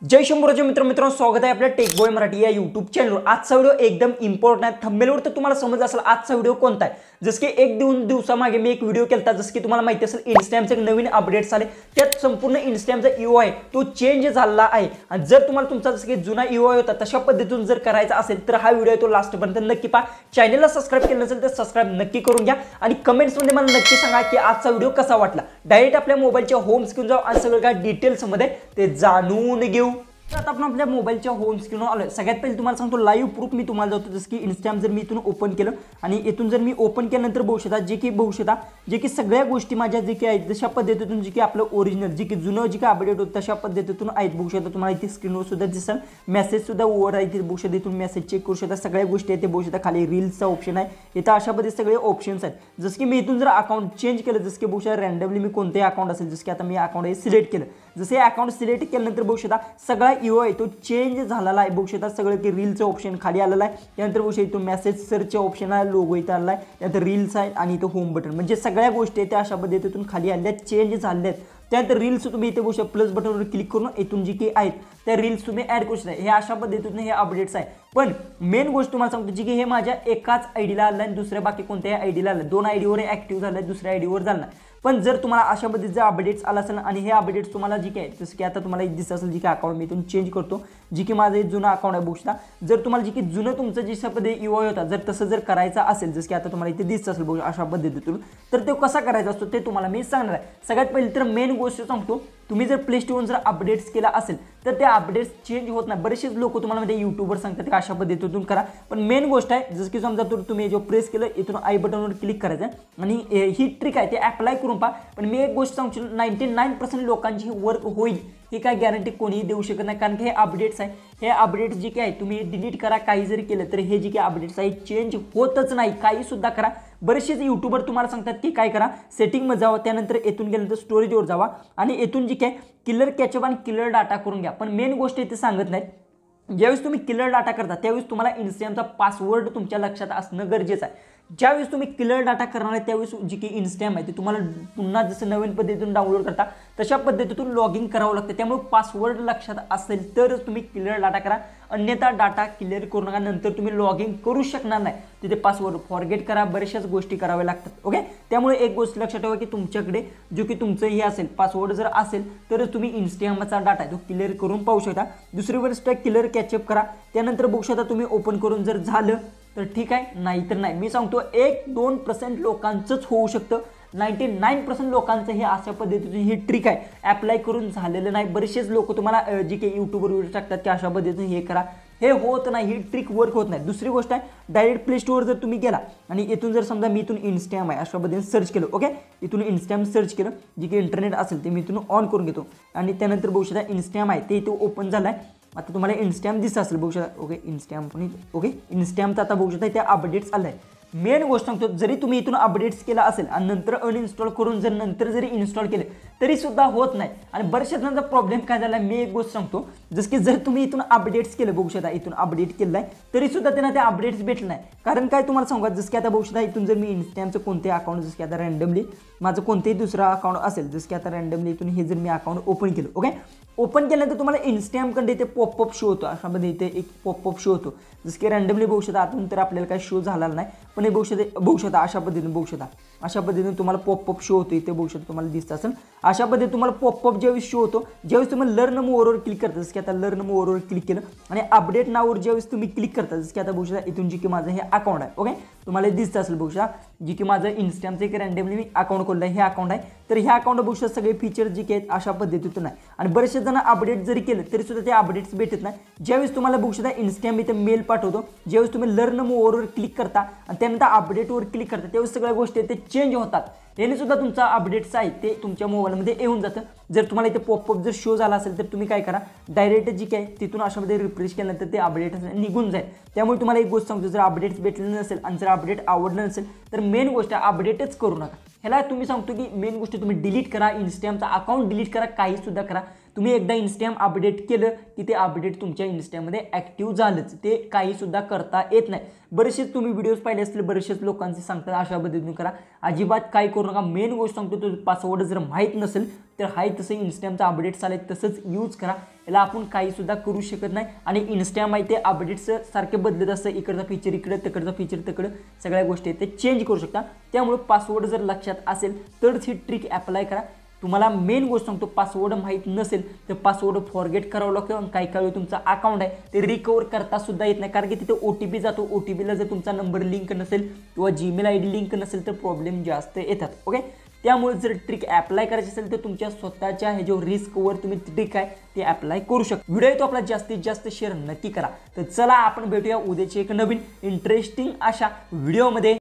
जय शंभूराजे मित्रांनो स्वागत आहे आपल्या टेक बॉय मराठी या यूट्यूब चॅनलवर। आजचा व्हिडिओ एकदम इम्पॉर्टंट आहे। थंबनेलवर तर तुम्हाला समजलं असेल आजचा व्हिडिओ कोणता आहे। जसं की एक दिवसामागे मी एक व्हिडिओ केलता, जसं की तुम्हाला माहिती असेल इन्स्टाग्रामचे एक नवीन अपडेट्स आले, त्यात संपूर्ण इन्स्टाग्रामचा यूआय तो चेंज झाला आहे। आणि जर तुम्हाला तुमचा जसं की जुना यूआय होता तशा पद्धतीने जर करायचा असेल तर हा व्हिडिओ तो लास्टपर्यंत नक्की पहा। चॅनलला सबस्क्राइब केलं नसेल तर सबस्क्राइब नक्की करून घ्या आणि कमेंट्समध्ये मला नक्की सांगा की आजचा व्हिडिओ कसा वाटला। डायरेक्ट आपल्या मोबाईलच्या होम स्क्रीन जाऊ आणि सगळं काय डिटेल्समध्ये ते जाणून घेऊ। आता आपण आपल्या मोबाईलच्या होम स्क्रीनवर आलो। सगळ्यात पहिले तुम्हाला सांगतो लाईव्ह प्रूफ मी तुम्हाला जातो, जसं की इंस्टाग्राम जर मी इथून ओपन केलं आणि इथून जर मी ओपन केल्यानंतर बघू शकता जे की सगळ्या गोष्टी माझ्या जे की आहेत तशा पद्धतीतून जे की आपलं ओरिजिनल जे की जुनं जे काही अपडेट होतं तशा पद्धतीतून आहेत बघू शकता। तुम्हाला इथे स्क्रीनवर सुद्धा दिसेल, मेसेज सुद्धा ओव्हर आहे इथे बघू शकता। इथून मेसेज चेक करू शकता, सगळ्या गोष्टी आहेत ते बघू शकता। खाली रील्सचा ऑप्शन आहे, इथं अशा पद्धती सगळे ऑप्शन्स आहेत। जसं की मी इथून जर अकाउंट चेंज केलं, जसं की बघू शकता रँडमली मी कोणतेही अकाउंट असेल, जसं की आता मी अकाउंट हे सिलेक्ट केलं, जसे अकाउंट सिलेक्ट केल्यानंतर बघू शकता सगळा यूआय तो चेंज झालेला आहे। बघू शकता सगळं की रीलचं ऑप्शन खाली आलेलं आहे, त्यानंतर बघू शकता इथून मेसेज सर्च ऑप्शन आहे, लोगो इथं आला आहे, त्यानंतर रील्स आहे आणि इथं होम बटन, म्हणजे सगळ्या गोष्टी त्या अशा पद्धतीतून खाली आल्या चेंज झाल्या आहेत। त्यानंतर रील्स तुम्ही इथे बघू शकता प्लस बटनवर क्लिक करून इथून जी की आहेत त्या रील्स तुम्ही ॲड करू शकता। हे अशा पद्धतीतून हे अपडेट्स आहे। पण मेन गोष्ट तुम्हाला सांगतो जी की हे माझ्या एकाच आयडीला आलं आहे, दुसऱ्या बाकी कोणत्याही आयडीला आलं, दोन आयडीवर ॲक्टिव्ह झालं आहे, दुसऱ्या आयडीवर झालं नाही। पण जर तुम्हाला अशा पद्धतीचे अपडेट्स आला असेल आणि हे अपडेट्स तुम्हाला जी काय जसं की आता तुम्हाला दिसत असेल जी की अकाउंट मी इथून चेंज करतो, जी की माझं जुनं अकाउंट आहे बघू शकता। जर तुम्हाला जी की जुनं तुमचं जशा पद्धती यूआय होता जर तसं जर करायचं असेल, जसं की आता तुम्हाला इथे दिसत असेल बघू अशा पद्धतीतून, तर ते कसा करायचा असतो ते तुम्हाला मी सांगणार आहे। सगळ्यात पहिले तर मेन गोष्ट सांगतो, तुम्ही जर प्ले स्टोरवरून जर अपडेट्स केला असेल तर ते अपडेट्स चेंज होत नाही। बरेचसे लोक तुम्हाला म्हणजे यूट्यूबवर सांगतात की अशा पद्धतीतून करा, पण मेन गोष्ट आहे जसं की समजा तुम्ही जो प्रेस केलं इथून आय बटनवर क्लिक करायचं आणि ही ट्रिक आहे ते अप्लाय करून पहा। पण मी एक गोष्ट सांगतो 99% लोकांची वर्क होईल ही काय गॅरंटी कोणीही देऊ शकत नाही, कारण की हे अपडेट्स आहे। हे अपडेट्स जे काय तुम्ही डिलीट करा काही जरी केलं तर हे जे काही अपडेट्स आहे चेंज होतच नाही, काही सुद्धा करा। बरेचसे यूट्यूबर तुम्हाला सांगतात की काय करा, सेटिंगमध्ये जावा, त्यानंतर येथून गेल्यानंतर स्टोरेजवर जावा आणि येथून जे काय किलर कॅचअप आणि किलर डाटा करून घ्या। पण मेन गोष्ट इथे सांगत नाहीत, ज्यावेळेस तुम्ही किलर डाटा करता त्यावेळेस तुम्हाला इन्स्टाग्रामचा पासवर्ड तुमच्या लक्षात असणं गरजेचं आहे। ज्यावेळेस तुम्ही किलर डाटा करणार आहे त्यावेळेस जी की इन्स्टाग्राम आहे ते तुम्हाला पुन्हा जसं नवीन पद्धतीतून डाउनलोड करता तशा पद्धतीतून लॉग इन करावं लागतं। त्यामुळे पासवर्ड लक्षात असेल तरच तुम्ही किलर डाटा करा, अन्यथा डाटा क्लिअर करू नका, नंतर तुम्ही लॉग इन करू शकणार नाही। तिथे पासवर्ड फॉरगेट करा, बऱ्याचशाच गोष्टी कराव्या लागतात। ओके, त्यामुळे एक गोष्ट लक्षात ठेवा की तुमच्याकडे जो की तुमचं हे असेल पासवर्ड जर असेल तरच तुम्ही इन्स्टाग्रामचा डाटा तो क्लिअर करून पाहू शकता। दुसरी गोष्ट किलर कॅचअप करा, त्यानंतर बघू शकता तुम्ही ओपन करून जर झालं तर ठीक आहे, नाही तर नाही। मी सांगतो 1-2% लोकांचंच होऊ शकतं, 99% लोकांचं हे अशा पद्धतीची ही ट्रिक आहे अप्लाय करून झालेलं नाही। बरेचसेच लोक तुम्हाला जे काही यूट्यूबवर व्हिडिओ टाकतात की अशा पद्धतीने हे करा, हे होत नाही, ही ट्रिक वर्क होत नाही। दुसरी गोष्ट आहे डायरेक्ट प्ले स्टोअर जर तुम्ही गेला आणि इथून जर समजा मी इथून इन्स्टाग्राम आहे अशा पद्धतीने सर्च केलं, ओके, इथून इन्स्टाग्राम सर्च केलं, जे की इंटरनेट असेल ते मी इथून ऑन करून घेतो आणि त्यानंतर बघू शकता इन्स्टाग्राम आहे ते इथं ओपन झालं आहे। आता तुम्हाला इन्स्टाग्राम दिसत असेल बघू शकता, ओके इन्स्टाग्राम पण ओके इन्स्टाग्रामचा आता बघू शकता त्या अपडेट्स आलं आहे। मेन गोष्ट सांगतो, जरी तुम्ही इथून अपडेट्स केला असेल आणि नंतर अनइन्स्टॉल करून जर नंतर जरी इन्स्टॉल केले तरी सुद्धा होत नाही। आणि बऱ्याचशा जणांचा प्रॉब्लेम काय झाला मी एक गोष्ट सांगतो, जसं की जर तुम्ही इथून अपडेट्स केलं बघू शकता इथून अपडेट केलं आहे तरी सुद्धा त्यांना ते अपडेट्स भेटलं नाही। कारण काय तुम्हाला सांगा, जसं की आता बघू शकता इथून जर मी इन्स्टाग्रामचं कोणतेही अकाउंट जसं की आता रँडमली माझं कोणतेही दुसरं अकाउंट असेल, जसं की आता रँडमली इथून हे जर मी अकाउंट ओपन केलं, ओके, ओपन केल्यानंतर तुम्हाला इन्स्टाग्रामकडे इथे पॉपअप शो होतो, अशामध्ये इथे एक पॉपअप शो होतो, जसं की रँडमली बघू शकता आतून तर आपल्याला काही शो झाला नाही, पण हे बघू शकता अशा पद्धतीने बघू शकता अशा पद्धतीने तुम्हाला पॉपअप शो होतो। इथे बघू शकता तुम्हाला दिसत असेल अशा पद्धतीने तुम्हाला पॉपअप ज्यावेळेस शो होतो, ज्यावेळेस तुम्ही लर्न मोअरवर क्लिक करता, जसं की आता लर्न मोअरवर क्लिक केलं आणि अपडेट नाववर ज्यावेळेस तुम्ही क्लिक करता, जसं की आता बघू शकता इथून जी की माझं हे अकाउंट आहे, ओके, तुम्हाला दिसत असेल बघू शकता जी की माझं इन्स्टाग्रामचं एक रँडमली मी अकाउंट खोललं आहे, हे अकाउंट आहे। तर ह्या अकाउंट बघू शकता सगळे फीचर जे की आहेत अशा पद्धतीतून आहे आणि बरेचसे जण अपडेट जरी केलं तरी सुद्धा ते अपडेट्स भेटत नाही। ज्यावेळेस तुम्हाला बघू शकता इन्स्टाग्राम इथे मेल पाठवतो, ज्यावेळेस तुम्ही लर्न मोअरवर क्लिक करता आणि त्यानंतर अपडेटवर क्लिक करता त्यावेळेस सगळ्या गोष्टी ते चेंज होतात। याने सुद्धा तुमचा अपडेट्स आहे ते तुमच्या मोबाईलमध्ये येऊन जातं। जर तुम्हाला इथे पॉपअप जर शो झाला असेल तर तुम्ही काय करा, डायरेक्ट जी काय तिथून अशामध्ये रिफ्रेश केल्यानंतर ते अपडेट निघून जाईल। त्यामुळे तुम्हाला एक गोष्ट सांगतो, जर अपडेट्स भेटले नसेल आणि जर अपडेट आवडलं नसेल तर मेन गोष्ट अपडेटच करू नका। ह्याला तुम्ही सांगतो की मेन गोष्ट तुम्ही डिलीट करा, इन्स्टाग्रामचा अकाउंट डिलीट करा, काही सुद्धा करा। तुम्ही एकदा इन्स्टाग्राम अपडेट केलं की ते अपडेट तुमच्या इन्स्टामध्ये ॲक्टिव्ह झालंच, ते काही सुद्धा करता येत नाही। बरेचसेच तुम्ही व्हिडिओज पाहिले असतील, बरेचसेच लोकांचे सांगतात अशा पद्धतीने करा, अजिबात काय करू नका। मेन गोष्ट सांगतो, तो पासवर्ड जर माहीत नसेल तर हाय तसं इन्स्टाग्रामचा अपडेट्स आले तसंच यूज करा। याला आपण काही सुद्धा करू शकत नाही आणि Instagram आहे ते अपडेट्स सारखे बदलत असतं, इकडचा फीचर इकडे तिकडचा फीचर तिकडे सगळ्या गोष्टी ते चेंज करू शकता। त्यामुळे पासवर्ड जर लक्षात असेल तरच ही ट्रिक अप्लाय करा। तुम्हाला मेन गोष्ट सांगतो, पासवर्ड माहीत नसेल तर पासवर्ड फॉरगेट करावं लागतं आणि काही काही तुमचा अकाउंट आहे ते रिकवर करता सुद्धा येत नाही, कारण की तिथे OTP जातो। OTPला जर तुमचा नंबर लिंक नसेल किंवा जीमेल ID लिंक नसेल तर प्रॉब्लेम जास्त येतात। ओके, त्यामुळे जर ट्रिक अप्लाय करायची असेल तर तुमच्या स्वतःच्या हे जो रिस्कवर तुम्ही ट्रिक आहे ते अप्लाय करू शकता। व्हिडिओ तो आपला जास्तीत जास्त शेअर नक्की करा। तर चला आपण भेटूया उद्याच्या एक नवीन इंटरेस्टिंग अशा व्हिडिओमध्ये।